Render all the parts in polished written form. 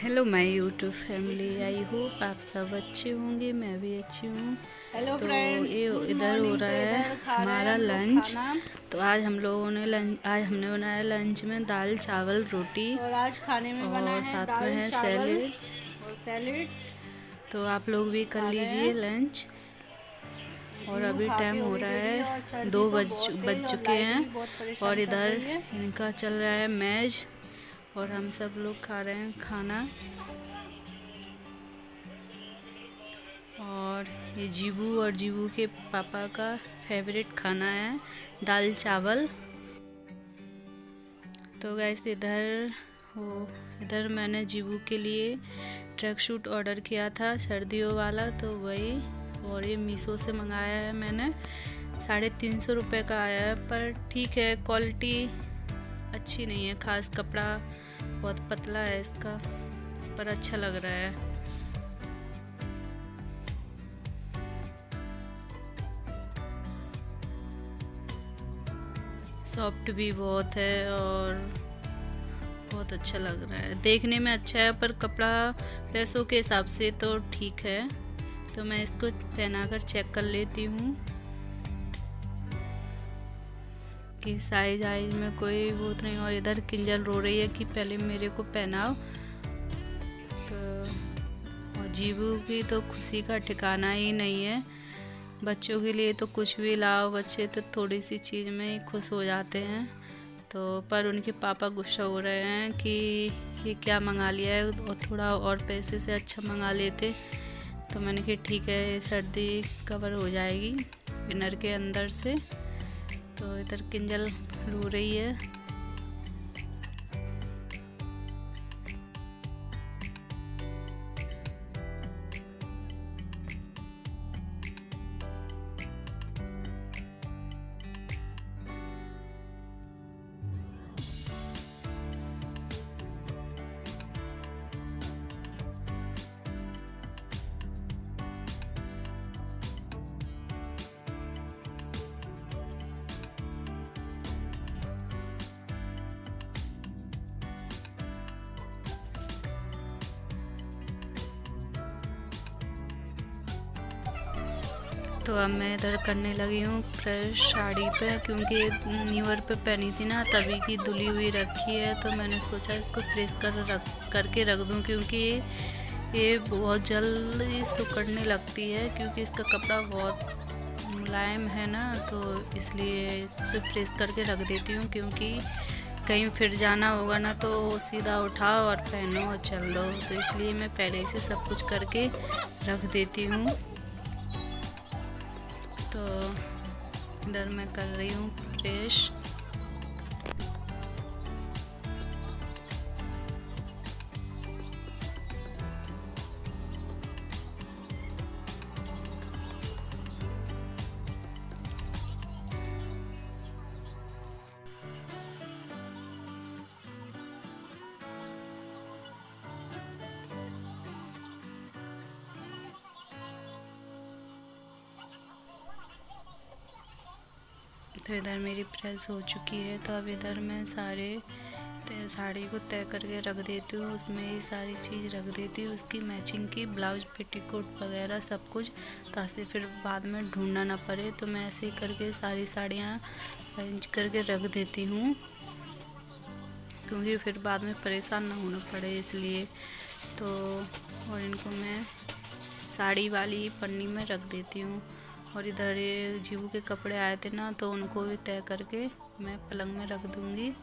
Hello my YouTube family. I hope आप सब अच्छे होंगे, मैं भी अच्छी हूँ। हेलो तो फ्रेंड्स, ये गुड इधर हो मॉर्निंग। रहा तो है इधर खा रहे हैं हमारा हम लोग लंच। खाना। तो आज हमने बनाया लंच में दाल चावल रोटी और आज खाने में बना और है साथ में दाल है चावल सैलेड। और सैलेड। तो आप लोग भी कर खा रहे लीजिए हैं। लंच। और जीव अभी खा के टाइम हो हो गई रहा रेडी, है और सर्दी दो तो बज बहुत बज तेज और चुके लाइट हैं। भी बहुत और परेशान कर इधर रही है। इनका चल रहा है मैच और हम सब लोग खा रहे हैं खाना। और ये जीबू और जीबू के पापा का फेवरेट खाना है दाल चावल। तो गैस इधर मैंने जीबू के लिए ट्रैक सूट ऑर्डर किया था सर्दियों वाला, तो वही। और ये मीशो से मंगाया है मैंने, 350 रुपये का आया है। पर ठीक है, क्वालिटी अच्छी नहीं है खास, कपड़ा बहुत पतला है इसका, पर अच्छा लग रहा है। सॉफ्ट भी बहुत है और बहुत अच्छा लग रहा है, देखने में अच्छा है, पर कपड़ा पैसों के हिसाब से तो ठीक है। तो मैं इसको पहनाकर चेक कर लेती हूँ कि साइज आइज में कोई वो तो नहीं। और इधर किंजल रो रही है कि पहले मेरे को पहनाओ। तो और जीबू की तो खुशी का ठिकाना ही नहीं है। बच्चों के लिए तो कुछ भी लाओ, बच्चे तो थोड़ी सी चीज़ में ही खुश हो जाते हैं। तो पर उनके पापा गुस्सा हो रहे हैं कि ये क्या मंगा लिया है, और थोड़ा और पैसे से अच्छा मंगा लेते। तो मैंने कहा ठीक है, सर्दी कवर हो जाएगी इनर के अंदर से। तो इधर किंजल रो रही है। तो अब मैं इधर करने लगी हूँ फ्रेश साड़ी पे, क्योंकि न्यू ईयर पे पहनी थी ना, तभी की धुली हुई रखी है। तो मैंने सोचा इसको प्रेस करके रख दूँ, क्योंकि ये बहुत जल्दी सिकुड़ने लगती है, क्योंकि इसका कपड़ा बहुत मुलायम है ना। तो इसलिए इस पर प्रेस करके रख देती हूँ, क्योंकि कहीं फिर जाना होगा ना तो सीधा उठाओ और पहनो और चल दो। तो इसलिए मैं पहले से सब कुछ करके रख देती हूँ। तो इधर मैं कर रही हूँ फ्रेश। तो इधर मेरी प्रेस हो चुकी है। तो अब इधर मैं साड़ी को तय करके रख देती हूँ, उसमें ही सारी चीज़ रख देती हूँ, उसकी मैचिंग की ब्लाउज पेटीकोट वगैरह सब कुछ, ताकि फिर बाद में ढूंढना ना पड़े। तो मैं ऐसे ही करके सारी साड़ियाँ अरेंज करके रख देती हूँ, क्योंकि फिर बाद में परेशान ना होना पड़े इसलिए। तो और इनको मैं साड़ी वाली पन्नी में रख देती हूँ। और इधर ये जीवू के कपड़े आए थे ना, तो उनको भी तय करके मैं पलंग में रख दूँगी।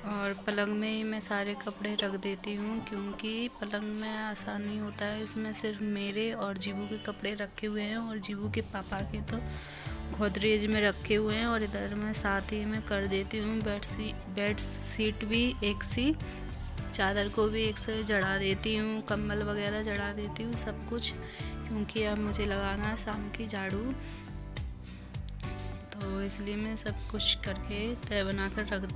और पलंग में ही मैं सारे कपड़े रख देती हूँ, क्योंकि पलंग में आसानी होता है। इसमें सिर्फ मेरे और जीबू के कपड़े रखे हुए हैं, और जीबू के पापा के तो गोदरेज में रखे हुए हैं। और इधर मैं साथ ही में कर देती हूँ बेड शीट भी एक सी, चादर को भी एक से जड़ा देती हूँ, कंबल वगैरह जड़ा देती हूँ सब कुछ, क्योंकि अब मुझे लगाना है शाम की झाड़ू। तो इसलिए मैं सब कुछ करके तय बनाकर रख।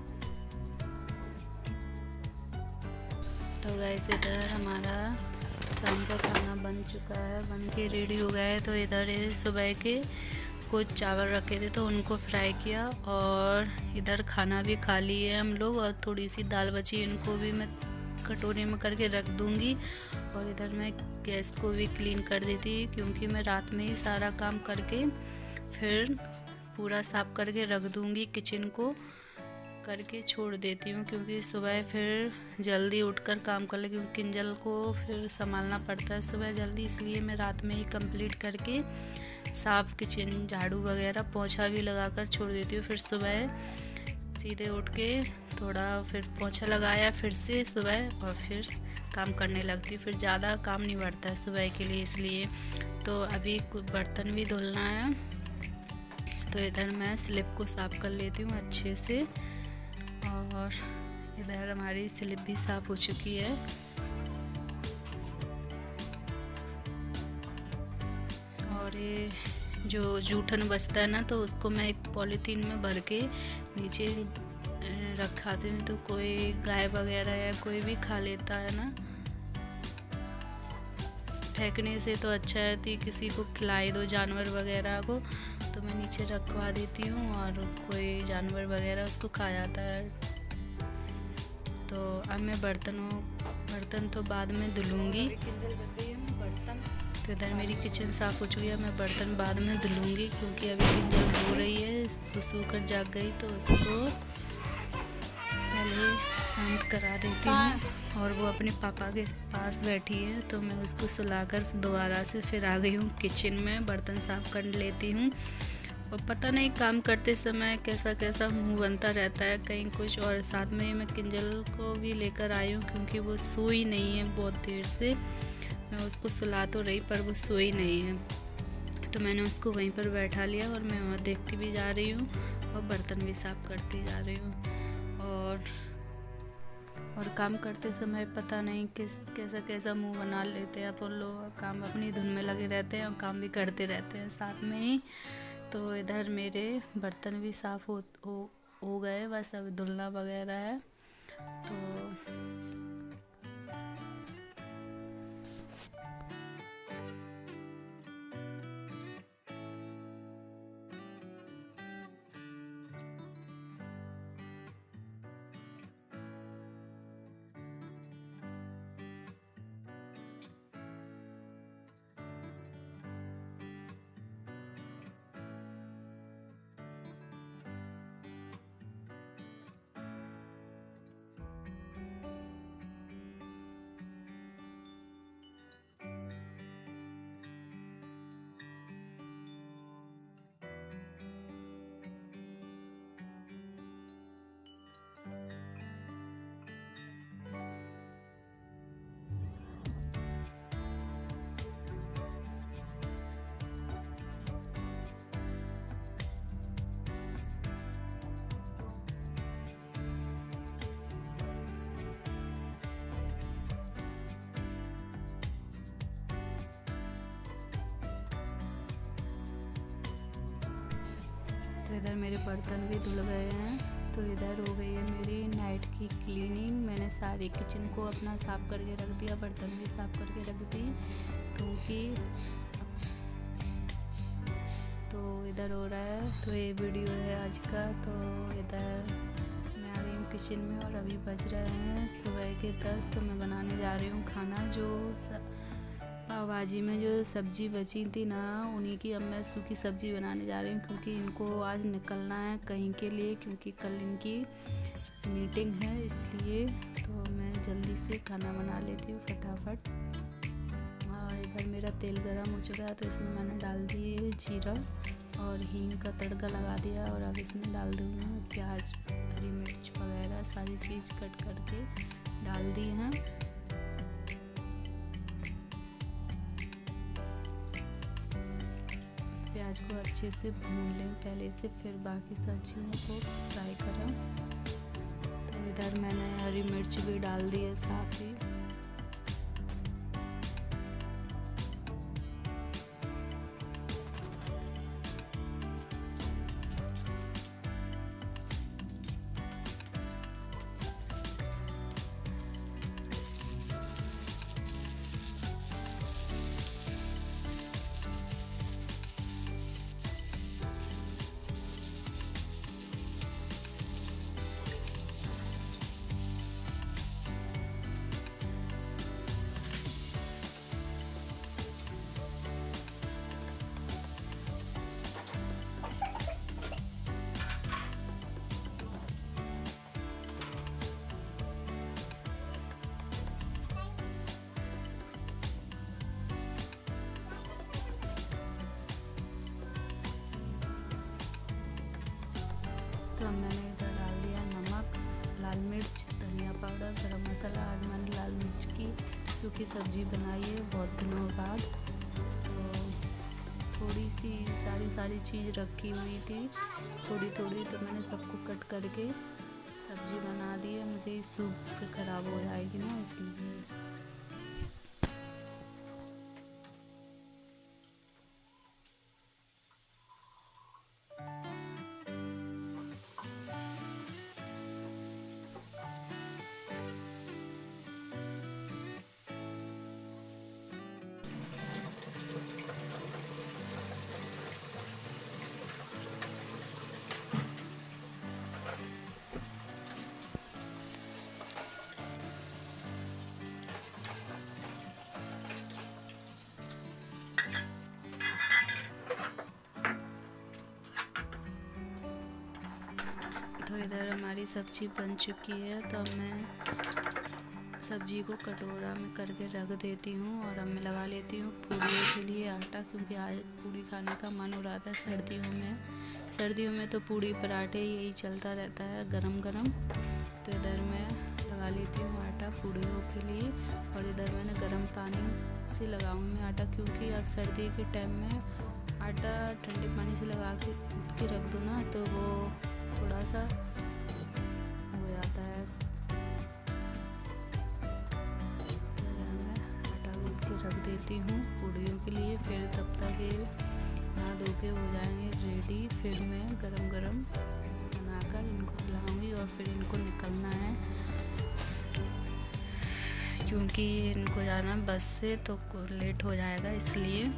तो गैस इधर हमारा शाम का खाना बन चुका है, बन के रेडी हो गया है। तो इधर सुबह के को चावल रखे थे तो उनको फ्राई किया, और इधर खाना भी खा लिए हम लोग, और थोड़ी सी दाल बची, इनको भी मैं कटोरी में करके रख दूँगी। और इधर मैं गैस को भी क्लीन कर देती, क्योंकि मैं रात में ही सारा काम करके फिर पूरा साफ़ करके रख दूँगी, किचन को करके छोड़ देती हूँ, क्योंकि सुबह फिर जल्दी उठकर काम कर ले, क्योंकि किंजल को फिर संभालना पड़ता है सुबह जल्दी, इसलिए मैं रात में ही कंप्लीट करके साफ़ किचन झाड़ू वगैरह पोंछा भी लगाकर छोड़ देती हूँ। फिर सुबह सीधे उठ के थोड़ा फिर पोंछा लगाया फिर से सुबह, और फिर काम करने लगती हूँ। फिर ज़्यादा काम नहीं बढ़ता है सुबह के लिए, इसलिए तो अभी कुछ बर्तन भी धुलना है, तो इधर मैं स्लिप को साफ़ कर लेती हूँ अच्छे से। और इधर हमारी स्लिप भी साफ़ हो चुकी है। और ये जो जूठन बचता है ना, तो उसको मैं एक पॉलीथीन में भर के नीचे रखाती हूँ, तो कोई गाय वगैरह या कोई भी खा लेता है ना, फेंकने से तो अच्छा है कि किसी को खिलाई दो, जानवर वगैरह को, तो मैं नीचे रखवा देती हूँ और कोई जानवर वगैरह उसको खा जाता है। तो अब मैं बर्तन तो बाद में धुलूँगी। तो इधर मेरी किचन साफ़ हो चुकी है, मैं बर्तन बाद में धुलूँगी, क्योंकि अभी किंजल रो रही है, वो सोकर जाग गई, तो उसको पहले शांत करा देती हूँ। और वो अपने पापा के पास बैठी है, तो मैं उसको सुलाकर दोबारा से फिर आ गई हूँ किचन में, बर्तन साफ़ कर लेती हूँ। और पता नहीं काम करते समय कैसा कैसा मुंह बनता रहता है कहीं कुछ। और साथ में ही मैं किंजल को भी लेकर आई हूँ, क्योंकि वो सोई नहीं है बहुत देर से, मैं उसको सुला तो रही पर वो सोई नहीं है, तो मैंने उसको वहीं पर बैठा लिया और मैं वहाँ देखती भी जा रही हूँ और बर्तन भी साफ़ करती जा रही हूँ। और काम करते समय पता नहीं कैसा कैसा मुंह बना लेते हैं अपन लोग, काम अपनी धुन में लगे रहते हैं और काम भी करते रहते हैं साथ में ही। तो इधर मेरे बर्तन भी साफ़ हो गए, बस अब धुलना वगैरह है। तो इधर मेरे बर्तन भी धुल गए हैं। तो इधर हो गई है मेरी नाइट की क्लीनिंग। मैंने सारी किचन को अपना साफ़ करके रख दिया, बर्तन भी साफ़ करके रख दी, क्योंकि तो इधर हो रहा है। तो ये वीडियो है आज का। तो इधर मैं आ गई हूँ किचन में और अभी बज रहे हैं सुबह के 10। तो मैं बनाने जा रही हूँ खाना। जो पाव भाजी में जो सब्ज़ी बची थी ना, उन्हीं की अब मैं सूखी सब्ज़ी बनाने जा रही हूँ, क्योंकि इनको आज निकलना है कहीं के लिए, क्योंकि कल इनकी मीटिंग है, इसलिए तो मैं जल्दी से खाना बना लेती हूँ फटाफट। और इधर मेरा तेल गरम हो चुका है, तो इसमें मैंने डाल दिए जीरा और हींग का तड़का लगा दिया। और अब इसमें डाल दूँगी प्याज, हरी मिर्च वगैरह सारी चीज़ कट करके डाल दी हैं। प्याज को अच्छे से भून लें पहले से, फिर बाकी सब्जियों को फ्राई करें। तो इधर मैंने हरी मिर्च भी डाल दी है साथ ही। तो अब मैंने इधर डाल दिया नमक, लाल मिर्च, धनिया पाउडर, गरम मसाला। आज मैंने लाल मिर्च की सूखी सब्जी बनाई है बहुत दिनों बाद। तो थोड़ी सी सारी चीज़ रखी हुई थी थोड़ी, तो मैंने सबको कट करके सब्जी बना दी है। मुझे सूप फिर ख़राब हो जाएगी ना, इसलिए। तो इधर हमारी सब्जी बन चुकी है। तो अब मैं सब्जी को कटोरा में करके रख देती हूँ और अब मैं लगा लेती हूँ पूड़ियों के लिए आटा, क्योंकि आज पूड़ी खाने का मन हो रहा था सर्दियों में तो पूड़ी पराठे यही चलता रहता है गरम गरम। तो इधर मैं लगा लेती हूँ आटा पूड़ियों के लिए। और इधर मैंने गर्म पानी से लगाऊंगी मैं आटा, क्योंकि अब सर्दी के टाइम में आटा ठंडे पानी से लगा के रख दो ना, तो वो थोड़ा सा हो जाता है। मैं आटा गूंथ के रख देती हूँ पूड़ियों के लिए। फिर तब तक ये नहा धो के हो जाएंगे रेडी। फिर मैं गरम गरम बनाकर इनको खिलाऊंगी और फिर इनको निकलना है, क्योंकि इनको जाना बस से तो लेट हो जाएगा, इसलिए।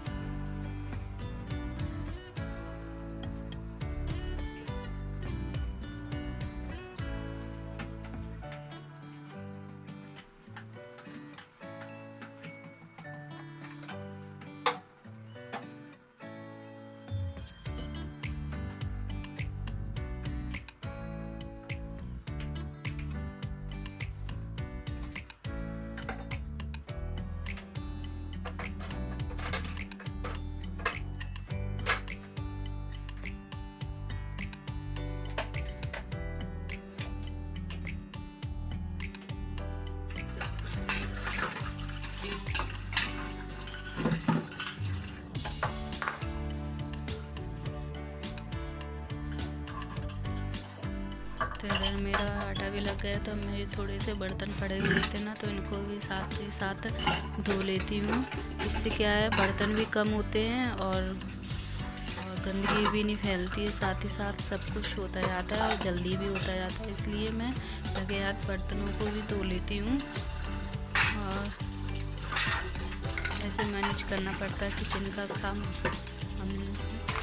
तो इधर मेरा आटा भी लग गया। तो मेरे थोड़े से बर्तन पड़े हुए थे ना, तो इनको भी साथ ही साथ धो लेती हूँ। इससे क्या है, बर्तन भी कम होते हैं और गंदगी भी नहीं फैलती है। साथ ही साथ सब कुछ होता जाता है और जल्दी भी होता जाता है, इसलिए मैं लगे हाथ बर्तनों को भी धो लेती हूँ। और ऐसे मैनेज करना पड़ता है किचन का काम हम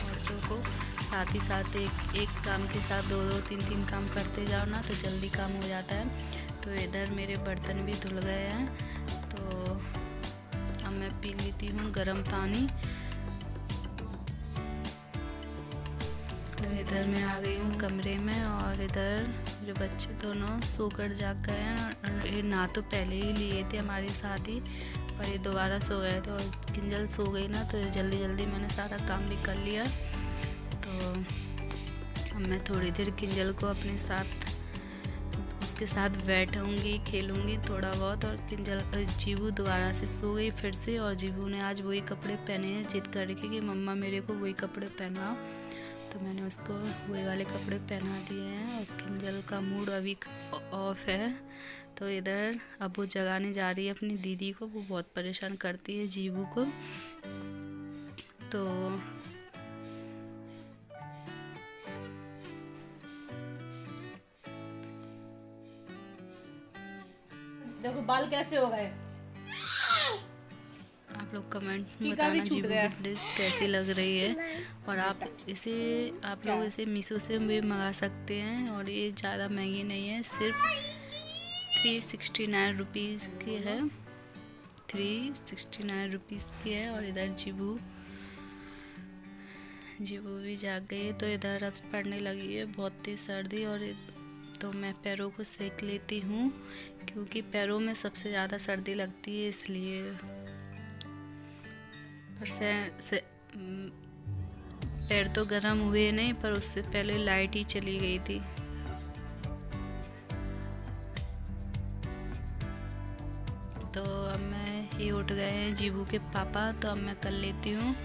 औरतों को। साथ ही साथ एक काम के साथ दो तीन काम करते जाओ ना, तो जल्दी काम हो जाता है। तो इधर मेरे बर्तन भी धुल गए हैं। तो अब मैं पी लेती हूँ गर्म पानी। तो इधर मैं आ गई हूँ कमरे में और इधर मेरे बच्चे दोनों सोकर जाग गए हैं। ये ना तो पहले ही लिए थे हमारे साथ ही, पर ये दोबारा सो गए थे। और किंजल सो गई ना, तो जल्दी मैंने सारा काम भी कर लिया। तो अब मैं थोड़ी देर किंजल को अपने साथ उसके साथ बैठूंगी, खेलूंगी थोड़ा बहुत। और जीवू दोबारा से सो गई फिर से। और जीवू ने आज वही कपड़े पहने हैं, जिद करके कि मम्मा मेरे को वही कपड़े पहनाओ। तो मैंने उसको वही वाले कपड़े पहना दिए हैं। और किंजल का मूड अभी ऑफ है। तो इधर अब वो जगाने जा रही है अपनी दीदी को। वो बहुत परेशान करती है जीवू को। तो देखो बाल कैसे हो गए। आप लोग कमेंट में बताना जीवू की ड्रेस कैसी लग रही है। और आप लोग इसे मीशो से भी मंगा सकते हैं। और ये ज़्यादा महंगी नहीं है, सिर्फ 369 रुपीज़ की है। 369 रुपीज़ की है। और इधर जीवू भी जाग गई है। तो इधर अब पड़ने लगी है बहुत तेज़ सर्दी। और तो मैं पैरों को सेक लेती हूँ, क्योंकि पैरों में सबसे ज़्यादा सर्दी लगती है, इसलिए। पर पैर तो गर्म हुए नहीं, पर उससे पहले लाइट ही चली गई थी। तो अब मैं ये उठ गए हैं जीबू के पापा, तो अब मैं कर लेती हूँ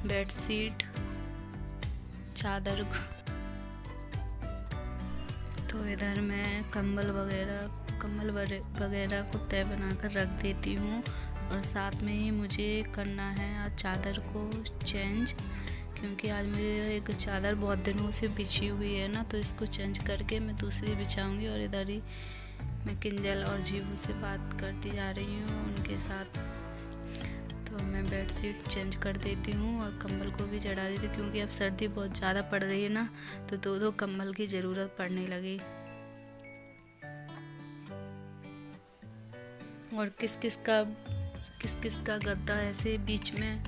बेडशीट चादर। तो इधर मैं कंबल वगैरह को तय बनाकर रख देती हूँ, और साथ में ही मुझे करना है आज चादर को चेंज, क्योंकि आज मुझे एक चादर बहुत दिनों से बिछी हुई है ना, तो इसको चेंज करके मैं दूसरी बिछाऊंगी। और इधर ही मैं किंजल और जीबू से बात करती जा रही हूँ उनके साथ। तो मैं बेडशीट चेंज कर देती हूँ और कंबल को भी चढ़ा देती हूँ, क्योंकि अब सर्दी बहुत ज़्यादा पड़ रही है ना, तो 2-2 कंबल की ज़रूरत पड़ने लगी। और किस किस का गद्दा ऐसे बीच में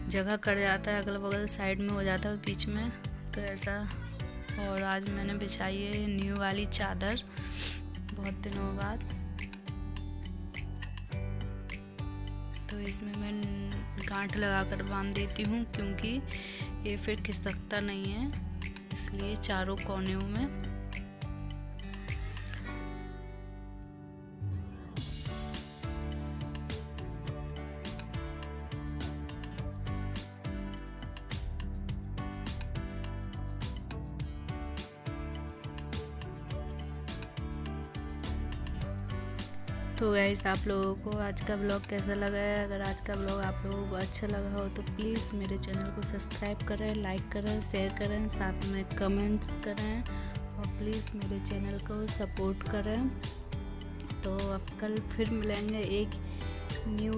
जगह कर जाता है, अगल बगल साइड में हो जाता है बीच में, तो ऐसा। और आज मैंने बिछाई है न्यू वाली चादर बहुत दिनों बाद, तो इसमें मैं गांठ लगाकर बांध देती हूँ, क्योंकि ये फिर खिसकता नहीं है, इसलिए चारों कोनों में। तो गाइस, आप लोगों को आज का ब्लॉग कैसा लगा है? अगर आज का ब्लॉग आप लोगों को अच्छा लगा हो तो प्लीज़ मेरे चैनल को सब्सक्राइब करें, लाइक करें, शेयर करें, साथ में कमेंट्स करें, और प्लीज़ मेरे चैनल को सपोर्ट करें। तो अब कल फिर मिलेंगे एक न्यू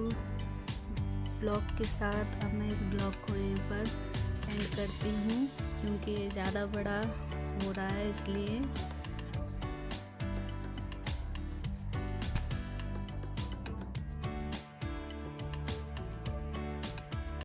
ब्लॉग के साथ। अब मैं इस ब्लॉग को यहीं पर एंड करती हूँ, क्योंकि ये ज़्यादा बड़ा हो रहा है इसलिए।